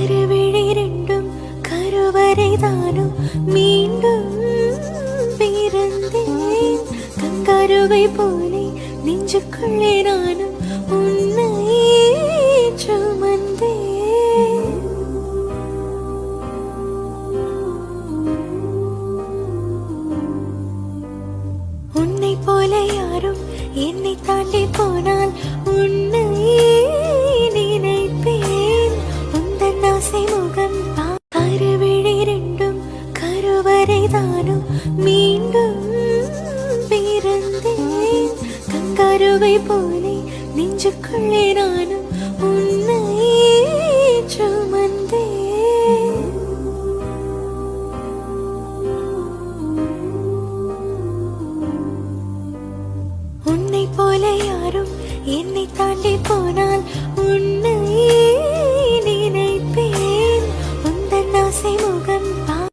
கருவிழி ரெண்டும் கருவறைதானும் மீண்டும் பிறந்தேன். கங்கருவை போலே நெஞ்சுக்குள்ளே நானும் உன்னை சுமந்தேன். உன்னை போல யாரும் என்னை தாண்டி போனால் உன்னை நினைப்பேன். உந்தன் ஆசை முகம் கருவிழி ரெண்டும் கருவறைதானும் மீண்டும் பிறந்தேன். கங்கருவை போலே நெஞ்சுக்குள்ளே நானும் உன்னை சுமந்தேன். உன்னை போல யாரும் என்னை தாண்டி போனால் உன்னை நினைப்பேன். உந்தன் ஆசை முகம்